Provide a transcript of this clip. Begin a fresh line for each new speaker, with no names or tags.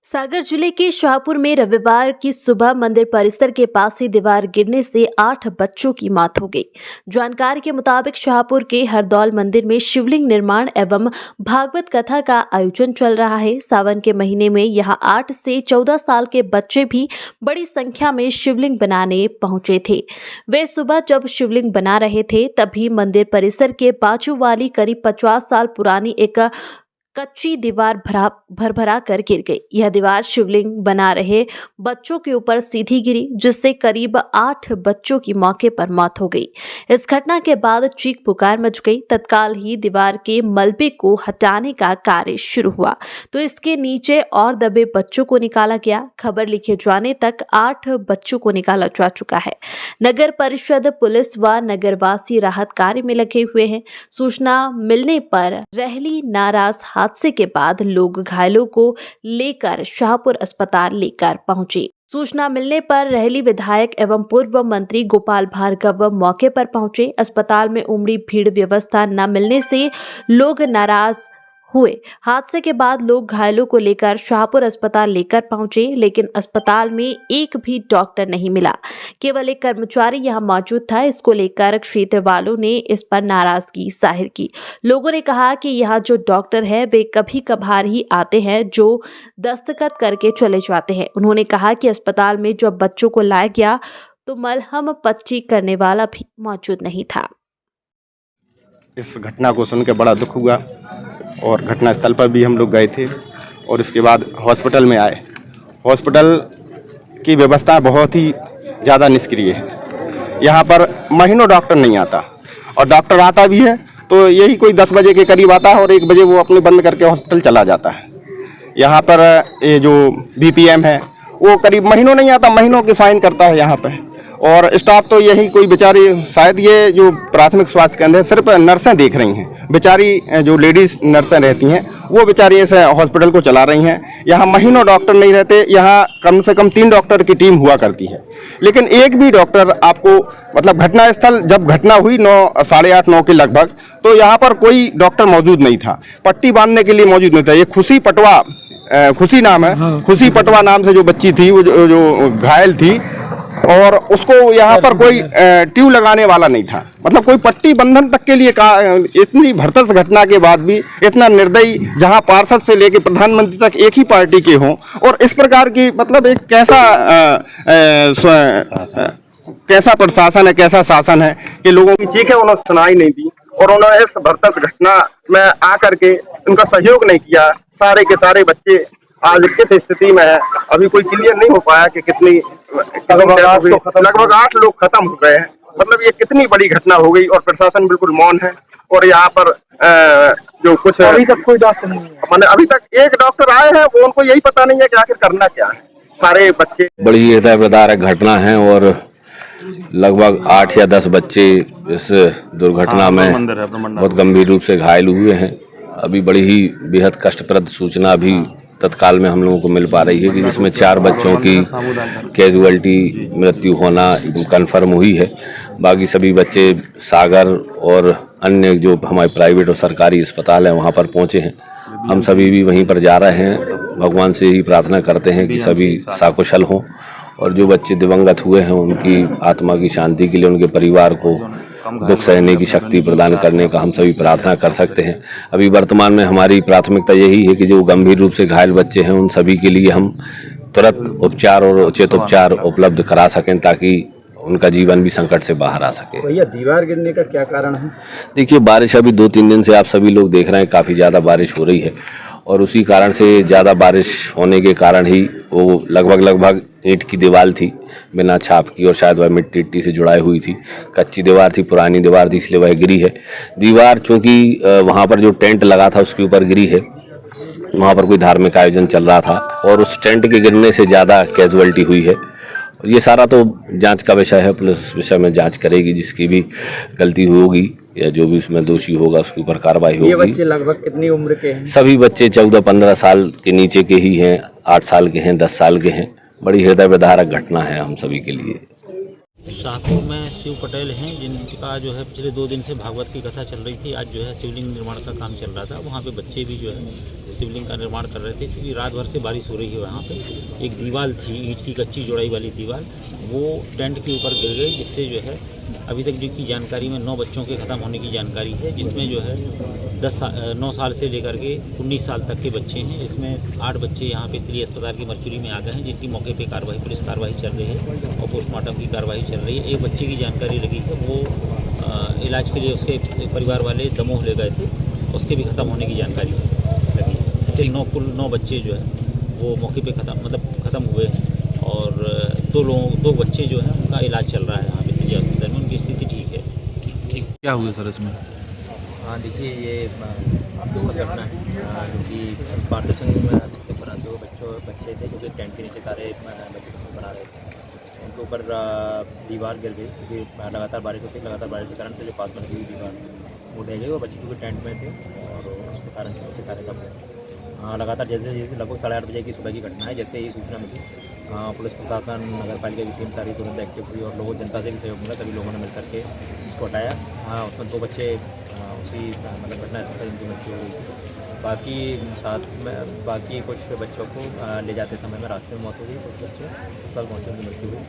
सागर जिले के शाहपुर में रविवार की सुबह मंदिर परिसर के पास ही दीवार गिरने से 8 बच्चों की मौत हो गई। जानकारी के मुताबिक शाहपुर के हरदौल मंदिर में शिवलिंग निर्माण एवं भागवत कथा का आयोजन चल रहा है। सावन के महीने में यहां 8 से 14 साल के बच्चे भी बड़ी संख्या में शिवलिंग बनाने पहुंचे थे। वे सुबह जब शिवलिंग बना रहे थे तभी मंदिर परिसर के बाजू वाली करीब 50 साल पुरानी एक कच्ची दीवार भरभरा कर गिर गई। यह दीवार शिवलिंग बना रहे बच्चों के ऊपर सीधी गिरी, जिससे करीब 8 बच्चों की मौके पर मौत हो गई। इस घटना के बाद चीख पुकार मच गई। तत्काल ही दीवार के मलबे को हटाने का कार्य शुरू हुआ तो इसके नीचे और दबे बच्चों को निकाला गया। खबर लिखे जाने तक 8 बच्चों को निकाला जा चुका है। नगर परिषद, पुलिस व नगरवासी राहत कार्य में लगे हुए हैं। सूचना मिलने पर रहली नाराज हादसे के बाद लोग घायलों को लेकर शाहपुर अस्पताल लेकर पहुंचे। सूचना मिलने पर रहली विधायक एवं पूर्व मंत्री गोपाल भार्गव मौके पर पहुंचे। अस्पताल में उमड़ी भीड़, व्यवस्था न मिलने से लोग नाराज हुए। हादसे के बाद लोग घायलों को लेकर शाहपुर अस्पताल लेकर पहुंचे, लेकिन अस्पताल में एक भी डॉक्टर नहीं मिला। केवल एक कर्मचारी यहां मौजूद था। इसको लेकर क्षेत्र वालों ने इस पर नाराजगी जाहिर की। लोगों ने कहा कि यहाँ जो डॉक्टर है वे कभी कभार ही आते हैं जो दस्तखत करके चले जाते हैं। उन्होंने कहा कि अस्पताल में जब बच्चों को लाया गया तो मलहम पट्टी करने वाला भी मौजूद नहीं था।
इस घटना को सुन के बड़ा दुख हुआ और घटनास्थल पर भी हम लोग गए थे और इसके बाद हॉस्पिटल में आए। हॉस्पिटल की व्यवस्था बहुत ही ज़्यादा निष्क्रिय है। यहाँ पर महीनों डॉक्टर नहीं आता और डॉक्टर आता भी है तो यही कोई 10 बजे के करीब आता है और 1 बजे वो अपने बंद करके हॉस्पिटल चला जाता है। यहाँ पर ये जो बीपीएम है वो करीब महीनों नहीं आता, महीनों के साइन करता है यहाँ पर। और स्टाफ तो यही कोई बेचारी, शायद ये जो प्राथमिक स्वास्थ्य केंद्र है सिर्फ नर्सें देख रही हैं। बेचारी जो लेडीज नर्सें रहती हैं वो बेचारी इस हॉस्पिटल को चला रही हैं। यहाँ महीनों डॉक्टर नहीं रहते। यहाँ कम से कम 3 डॉक्टर की टीम हुआ करती है, लेकिन एक भी डॉक्टर आपको, मतलब घटनास्थल जब घटना हुई 9, साढ़े 8, 9 के लगभग, तो यहाँ पर कोई डॉक्टर मौजूद नहीं था। पट्टी बांधने के लिए मौजूद नहीं था। ये खुशी पटवा, खुशी नाम है, खुशी पटवा नाम से जो बच्ची थी वो जो घायल थी, और उसको यहाँ पर कोई ट्यूब लगाने वाला नहीं था। मतलब कोई पट्टी बंधन तक के लिए इतनी भरतस घटना के बाद भी इतना निर्दयी, जहाँ पार्षद से लेकर प्रधानमंत्री तक एक ही पार्टी के हों, और इस प्रकार की, मतलब एक कैसा प्रशासन है, कैसा शासन है कि लोगों की चीखें उन्होंने सुनाई नहीं दी और उन्होंने इस भरतस घटना में आकर के उनका सहयोग नहीं किया। सारे के सारे बच्चे आज किस स्थिति में है अभी कोई क्लियर नहीं हो पाया कि कितनी, लगभग 8 लोग खत्म हो गए हैं। मतलब ये कितनी बड़ी घटना हो गई और प्रशासन बिल्कुल मौन है। और यहाँ पर जो कुछ अभी तक कोई डॉक्टर नहीं है, मैंने अभी तक एक डॉक्टर आए हैं, वो उनको यही पता नहीं है कि आखिर करना क्या है। सारे बच्चे,
बड़ी हृदय विदारक घटना है और लगभग 8 या 10 बच्चे इस दुर्घटना में बहुत गंभीर रूप से घायल हुए हैं। अभी बड़ी ही बेहद कष्टप्रद सूचना भी तत्काल में हम लोगों को मिल पा रही है कि जिसमें 4 बच्चों की कैजुअलिटी, मृत्यु होना एकदम कन्फर्म हुई है। बाकी सभी बच्चे सागर और अन्य जो हमारे प्राइवेट और सरकारी अस्पताल हैं वहां पर पहुंचे हैं। हम सभी भी वहीं पर जा रहे हैं। भगवान से ही प्रार्थना करते हैं कि सभी सकुशल हों और जो बच्चे दिवंगत हुए हैं उनकी आत्मा की शांति के लिए उनके परिवार को दुख सहने की शक्ति प्रदान करने का हम सभी प्रार्थना कर सकते हैं। अभी वर्तमान में हमारी प्राथमिकता यही है कि जो गंभीर रूप से घायल बच्चे हैं उन सभी के लिए हम तुरंत उपचार और उचित उपचार उपलब्ध करा सकें ताकि उनका जीवन भी संकट से बाहर आ सके।
भैया, दीवार गिरने का क्या कारण है?
देखिए, बारिश अभी 2-3 दिन से आप सभी लोग देख रहे हैं काफ़ी ज़्यादा बारिश हो रही है और उसी कारण से ज़्यादा बारिश होने के कारण ही वो लगभग ईंट की दीवार थी, बिना छाप की, और शायद वह मिट्टी से जुड़ाई हुई थी। कच्ची दीवार थी, पुरानी दीवार थी, इसलिए वह गिरी है। दीवार चूँकि वहाँ पर जो टेंट लगा था उसके ऊपर गिरी है। वहाँ पर कोई धार्मिक आयोजन चल रहा था और उस टेंट के गिरने से ज़्यादा कैजुअलिटी हुई है। और ये सारा तो जांच का विषय है, पुलिस उस विषय में जांच करेगी। जिसकी भी गलती होगी या जो भी उसमें दोषी होगा उसके ऊपर कार्रवाई होगी।
ये बच्चे लगभग कितनी उम्र के हैं?
सभी बच्चे 14-15 साल के नीचे के ही हैं, 8 साल के हैं, 10 साल के हैं। बड़ी हृदय विदारक घटना है हम सभी के लिए।
शाहपुर में शिव पटेल हैं, जिनका जो है पिछले 2 दिन से भागवत की कथा चल रही थी। आज जो है शिवलिंग निर्माण का काम चल रहा था। वहाँ पे बच्चे भी जो है शिवलिंग का निर्माण कर रहे थे, क्योंकि रात भर से बारिश हो रही है। वहाँ पे एक दीवार थी, ईंट की कच्ची जोड़ाई वाली दीवार, वो टेंट के ऊपर गिर गई, जिससे जो है अभी तक जो की जानकारी में 9 बच्चों के ख़त्म होने की जानकारी है, जिसमें जो है 9 साल से लेकर के 19 साल तक के बच्चे हैं। इसमें 8 बच्चे यहाँ पे तिली अस्पताल की मरचुरी में आ गए हैं, जिनकी मौके पे पुलिस कार्रवाई चल रही है और पोस्टमार्टम की कार्रवाई चल रही है। एक बच्चे की जानकारी लगी है, वो इलाज के लिए उसके परिवार वाले दमोह ले गए थे, उसके भी ख़त्म होने की जानकारी लगी है। ऐसे कुल 9 बच्चे जो है वो मौके पे ख़त्म हुए हैं, और 2 बच्चे जो हैं उनका इलाज चल रहा है यहाँ पे तिली अस्पताल में, उनकी स्थिति ठीक है।
ठीक, क्या हुआ सर इसमें?
हाँ, देखिए ये घटना है जो कि पारदर्शन से बनाते हुए बच्चे थे, जो कि टेंट के नीचे सारे बच्चे बना रहे थे। उनके ऊपर दीवार गिर गई, क्योंकि लगातार बारिश होती है। लगातार बारिश के कारण से जो पास में लगी हुई दीवार वो ढह गई, और बच्चे क्योंकि टेंट में थे और उसके कारण से बच्चे सारे दब गए। लगातार जैसे लगभग 8:30 बजे की सुबह की घटना है। जैसे ही सूचना मिली, पुलिस प्रशासन, नगर पालिका की टीम सारी तुरंत एक्टिव हुई, और लोगों जनता से भी सहयोग मिला। सभी लोगों ने मिलकर के उसको हटाया। हाँ, उसमें 2 बच्चे उसी घटना स्थल पर जिनकी मृत्यु हो गई थी। बाकी कुछ बच्चों को ले जाते समय में रास्ते में मौत हो गई। कुछ बच्चे कल मौसम की मृत्यु हुई।